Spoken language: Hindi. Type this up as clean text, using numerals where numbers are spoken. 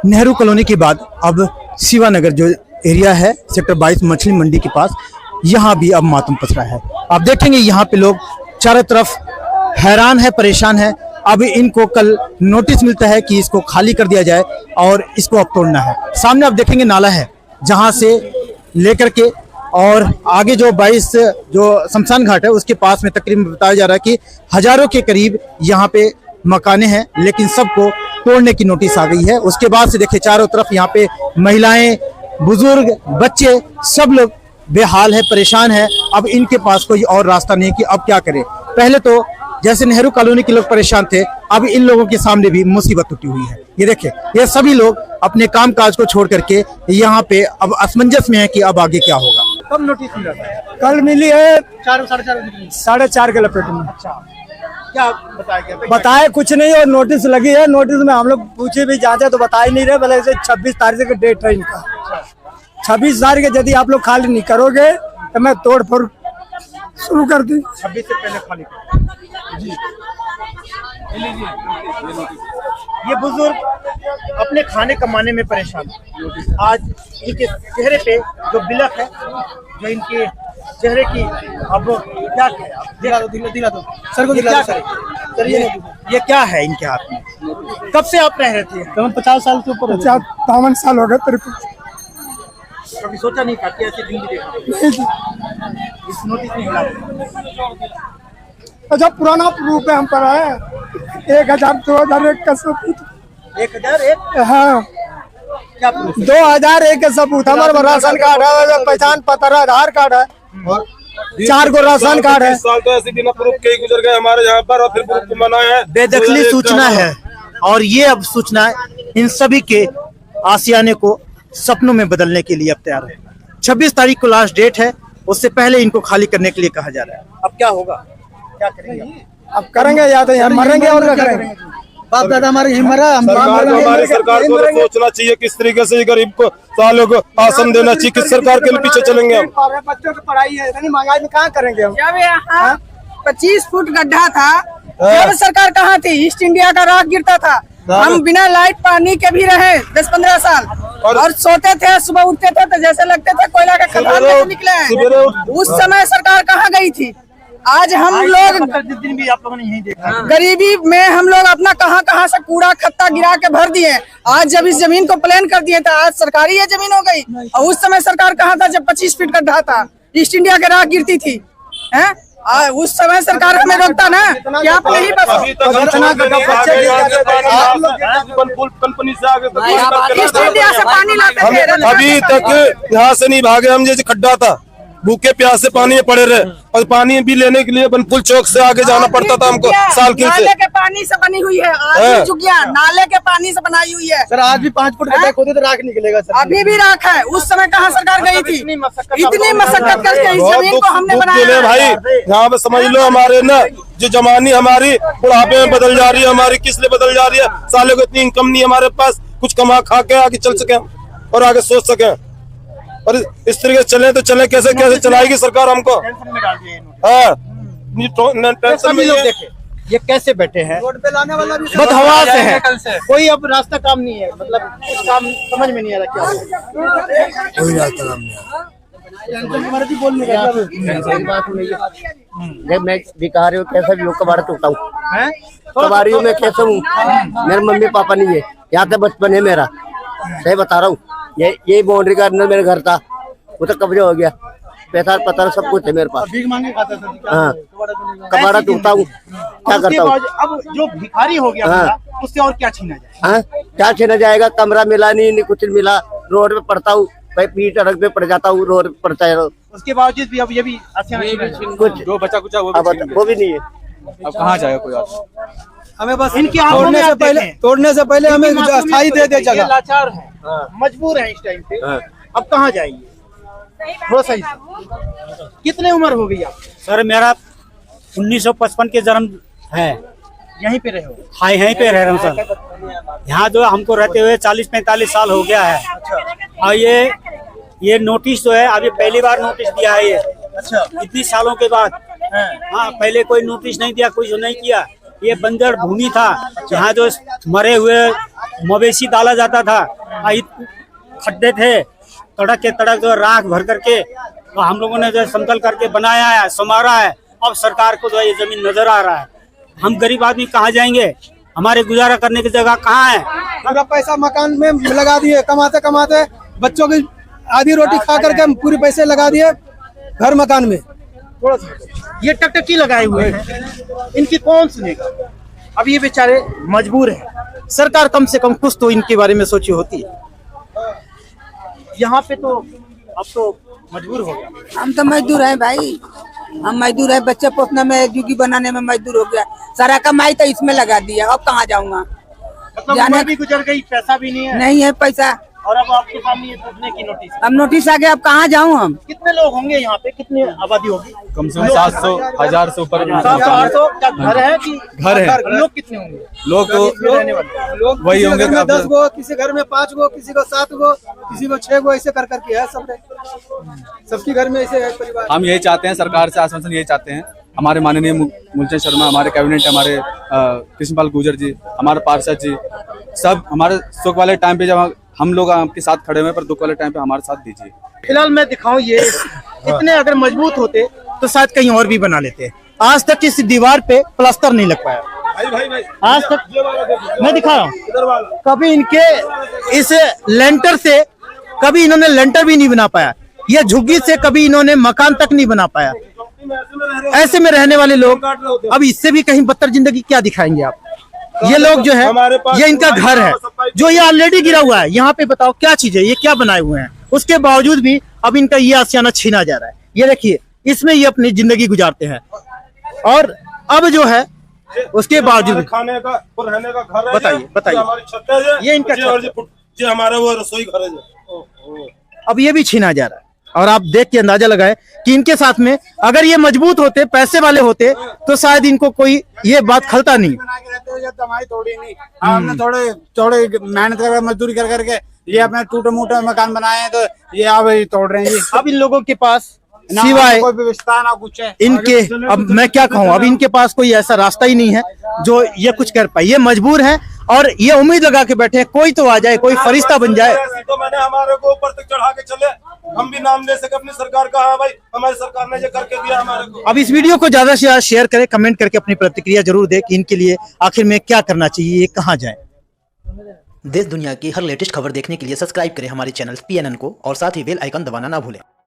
नेहरू कॉलोनी के बाद अब शिवानगर जो एरिया है सेक्टर 22 मछली मंडी के पास, यहाँ भी अब मातम पसरा है। आप देखेंगे यहाँ पे लोग चारों तरफ हैरान है, परेशान है। अब इनको कल नोटिस मिलता है कि इसको खाली कर दिया जाए और इसको अब तोड़ना है। सामने आप देखेंगे नाला है, जहाँ से लेकर के और आगे जो 22 जो शमशान घाट है उसके पास में तकरीबन बताया जा रहा है कि हजारों के करीब यहाँ पे मकाने हैं, लेकिन सबको तोड़ने की नोटिस आ गई है। उसके बाद से देखिए चारों तरफ यहाँ पे महिलाएं, बुजुर्ग, बच्चे सब लोग बेहाल है, परेशान है। अब इनके पास कोई और रास्ता नहीं कि अब क्या करें। पहले तो जैसे नेहरू कॉलोनी के लोग परेशान थे, अब इन लोगों के सामने भी मुसीबत उठी हुई है। ये देखिए, ये सभी लोग अपने काम काज को छोड़ करके यहाँ पे अब असमंजस में है कि अब आगे क्या होगा। कब नोटिस मिला था? कल मिली है 4:30 के लपेट में। अच्छा, क्या बताया गया? बताए कुछ नहीं और नोटिस लगी है। नोटिस में हम लोग पूछे भी जांचे तो बता ही नहीं रहे। भले 26 तारीख का डेट है इनका। 26 तारीख यदि आप लोग खाली नहीं करोगे तो मैं तोड़ फोड़ शुरू कर दी। 26 से पहले खाली जी। ये बुजुर्ग अपने खाने कमाने में परेशान है। आज इनके चेहरे पे जो बिलक है, जो इनके चेहरे की, अब क्या दिला दो सर को, दिला दो सर। ये क्या है इनके हाथ में? कब से आप रह रहे थे? 50 साल के ऊपर, 52 साल हो गए तेरे को। कभी सोचा नहीं था कि ऐसी जिंदगी देखा? इस नोटिस में हिला अच्छा, पुराना प्रूफ है हम पर है। 1000 2001 का सबूत। 1001? हाँ, क्या प्रूफ? 2001 का सबूत। हमारा राशन कार्ड है, पहचान पत्र, आधार कार्ड है, 4 गो राशन कार्ड है। साल तो ऐसे बिना प्रूफ के ही गुजर गए हमारे यहाँ पर, और फिर प्रूफ को मनाया है। बेदखली सूचना है, और ये अब सूचना इन सभी के आशियाने को सपनों में बदलने के लिए अब तैयार है। 26 तारीख को लास्ट डेट है, उससे पहले इनको खाली करने के लिए कहा जा रहा है। अब क्या होगा, क्या करेंगे? अब करेंगे या तो हम मरेंगे और क्या करेंगे। बाप दादा हमारे हमारी सरकार को तो सोचना चाहिए किस तरीके से गरीब को सालों को आसन देना चाहिए। किस सरकार के लिए पीछे चलेंगे हम? बच्चों की पढ़ाई है, इतनी महंगाई में कहाँ करेंगे हम? जब यहाँ 25 फुट गड्ढा था, जब सरकार कहाँ थी? ईस्ट इंडिया का राख गिरता था। हम बिना लाइट पानी के भी रहे 10-15 साल, और सोते थे, सुबह उठते थे तो जैसे लगते थे कोयला का खदान में निकले हैं। उस समय सरकार कहाँ गई थी? आज हम लोग जिस दिन भी आप लोगों ने यही देखा, गरीबी में हम लोग अपना कहाँ से कूड़ा खत्ता गिरा के भर दिए। आज जब इस जमीन को प्लान कर दिए था, आज सरकारी ये जमीन हो गई। और उस समय सरकार कहाँ था जब 25 फीट गड्ढा था, ईस्ट इंडिया के राख गिरती थी? हैं? उस समय सरकार हमें रोकता ना कि आप नहीं बस कंपनी से आगे ईस्ट इंडिया से पानी लाते थे। अभी तक यहाँ से नहीं भागे हम। जैसे खड्डा था, भूखे प्यास से पानी में पड़े रहे, और पानी भी लेने के लिए बनपुल चौक से आगे जाना पड़ता था हमको सालकिन से। नाले के पानी से बनी हुई है, आज भी चुकिया नाले के पानी से बनाई हुई है। सर आज भी 5 फुट गड्ढा खोदे तो राख निकलेगा सर। अभी भी राख है। उस समय कहाँ सरकार गई थी? इतनी मशक्कत करके इस जमीन को हमने बनाया भाई। यहाँ पे समझ लो हमारे ना जो जमानी हमारी बुढ़ापे में बदल जा रही है। हमारी किस लिए बदल जा रही है? साले को इतनी इनकम नहीं हमारे पास, कुछ कमा खा के आगे चल सके और आगे सोच सके। और इस तरीके से चले तो चले, कैसे कैसे चलाएगी सरकार हमको? हाँ, टेंशन में ये कैसे बैठे हैं? रोड पे लाने वाला भी बदहवास है, कोई अब रास्ता काम नहीं है। मतलब कुछ काम समझ में नहीं आ रहा क्या होगा। कोई रास्ता काम नहीं। जब मैं भिखारी हूँ, कैसे भी हूँ, कबाड़ टूटा हूँ, कबाड़ी हूँ मैं, कैसे हूँ? मेरे मम्मी पापा नहीं है, यहाँ से बचपन है मेरा, सही बता रहा हूँ। ये बाउंड्री का अंदर मेरा घर था, वो तो कब्जा हो गया। पैसा पता सब कुछ है मेरे पास। हाँ, कबाड़ा टूटा हूँ, क्या करता हूँ? अब जो भिखारी हो गया, हाँ, उससे और क्या छीना जाए? हाँ, क्या छीना जाएगा? कमरा मिला नहीं, कुछ नहीं मिला। रोड पे पड़ता हूँ भाई, पीठ अड़क पे पड़ जाता हूँ, रोड पे पड़ता है। उसके बावजूद भी अब ये भी कुछ जो बचा कुछ वो भी नहीं है। अब कहाँ जाएगा कोई और? हमें बस इनके तोड़ने से पहले हमें स्थायी दे दे जगह। लाचार है, मजबूर है इस टाइम पे। अब कहाँ जाएंगे? थोड़ा सही। कितने उम्र हो गई आप? सर मेरा 1955 के जन्म है। यहीं पे रहे हो? हाँ, यहीं पे रह रहा हूँ सर। यहाँ जो हमको रहते हुए 40-45 साल हो गया है। और ये नोटिस जो है अभी पहली बार नोटिस दिया है ये। अच्छा, इतनी सालों के बाद। हाँ, पहले कोई नोटिस नहीं दिया, कुछ नहीं किया। ये बंजर भूमि था, यहाँ जो मरे हुए मवेशी डाला जाता था, खड्डे थे, तड़क के तड़क जो राख भर करके तो हम लोगों ने जो है समतल करके बनाया है, संवारा है। अब सरकार को जो है ये जमीन नजर आ रहा है। हम गरीब आदमी कहाँ जाएंगे, हमारे गुजारा करने की जगह कहाँ है? पूरा पैसा मकान में लगा दिए, कमाते कमाते बच्चों की आधी रोटी खा करके हम पूरे पैसे लगा दिए घर मकान में। ये टकटकी लगाए हुए हैं, इनकी कौन सुनेगा? अब ये बेचारे मजबूर हैं। सरकार कम से कम कुछ तो इनके बारे में सोची होती है। यहाँ पे तो अब तो मजबूर हो गया। हम तो मजदूर हैं भाई, हम मजदूर हैं, बच्चे पोसने में, जुगी बनाने में मजदूर हो गया। सारा कमाई तो इसमें लगा दिया, अब कहाँ जाऊंगा? मतलब उम्र भी गुजर गई, पैसा भी नहीं है। नहीं है पैसा। और अब आपके सामने ये टूटने की नोटिस। अब नोटिस आ गया, अब कहाँ जाऊँ हम? कितने लोग होंगे यहाँ पे, कितनी आबादी होगी? कम से कम 700 1000 से ऊपर 700 800 क्या घर है कि घर है। लोग कितने होंगे? लोग तो लोग वही किसी होंगे घर में अब। 10 गो, किसी घर में 5 गो, किसी को 7 गो, किसी को 6 गो, ऐसे कर करके है सब। सबके घर में ऐसे है परिवार। हम यही चाहते हैं, सरकार से आश्वासन यही चाहते हैं, हमारे माननीय मूलचंद शर्मा, हमारे कैबिनेट, हमारे कृष्णपाल गुर्जर जी, हमारे पार्षद जी, सब हमारे सुख वाले टाइम पे जब हम लोग आपके साथ खड़े हुए, पर दुख वाले टाइम पे हमारे साथ दीजिए। फिलहाल मैं दिखाऊं, ये इतने अगर मजबूत होते तो शायद कहीं और भी बना लेते। आज तक इस दीवार पे प्लास्टर नहीं लग पाया। आज तक मैं दिखा रहा हूँ, कभी इनके इस लेंटर से कभी इन्होंने लेंटर भी नहीं बना पाया। ये झुग्गी से कभी इन्होंने मकान तक नहीं बना पाया। ऐसे में रहने वाले लोग अब इससे भी कहीं बदतर जिंदगी क्या दिखाएंगे आप? ये लोग जो है, ये इनका घर है जो ये ऑलरेडी गिरा हुआ है। यहाँ पे बताओ क्या चीज है, ये क्या बनाए हुए हैं? उसके बावजूद भी अब इनका ये आशियाना छीना जा रहा है। ये देखिए, इसमें ये अपनी जिंदगी गुजारते हैं और अब जो है उसके बावजूद खाने का और रहने का घर है। बताइए, बताइए। हमारी छत है, ये इनका छत है। ये हमारा वो रसोई घर है। अब ये भी छीना जा रहा है। और आप देख के अंदाजा लगाए कि इनके साथ में अगर ये मजबूत होते, पैसे वाले होते, तो शायद इनको कोई ये बात खलता नहीं। कमाई थोड़ी नहीं, हमने थोड़े मेहनत कर मजदूरी कर करके ये अपने टूटे मूटे मकान बनाए हैं, तो ये अब तोड़ रहे हैं जी। अब इन लोगों के पास ना सिवाय कोई व्यवस्था ना कुछ है इनके, अब मैं क्या कहूँ, अब इनके पास कोई ऐसा रास्ता ही नहीं है जो ये कुछ कर पाए। ये मजबूर हैं और ये उम्मीद लगा के बैठे हैं कोई तो आ जाए, कोई फरिश्ता बन जाए। तो मैंने हमारे को ऊपर तक चढ़ा के चले, हम भी नाम ले सके अपनी सरकार का। हाँ भाई, हमारी सरकार ने ये करके दिया हमारे को। अब इस वीडियो को ज्यादा से ज्यादा शेयर करें, कमेंट करके अपनी प्रतिक्रिया जरूर दें कि इनके लिए आखिर में क्या करना चाहिए, ये कहाँ जाए। देश दुनिया की हर लेटेस्ट खबर देखने के लिए सब्सक्राइब करें हमारे चैनल PNN को और साथ ही बेल आइकन दबाना ना भूलें।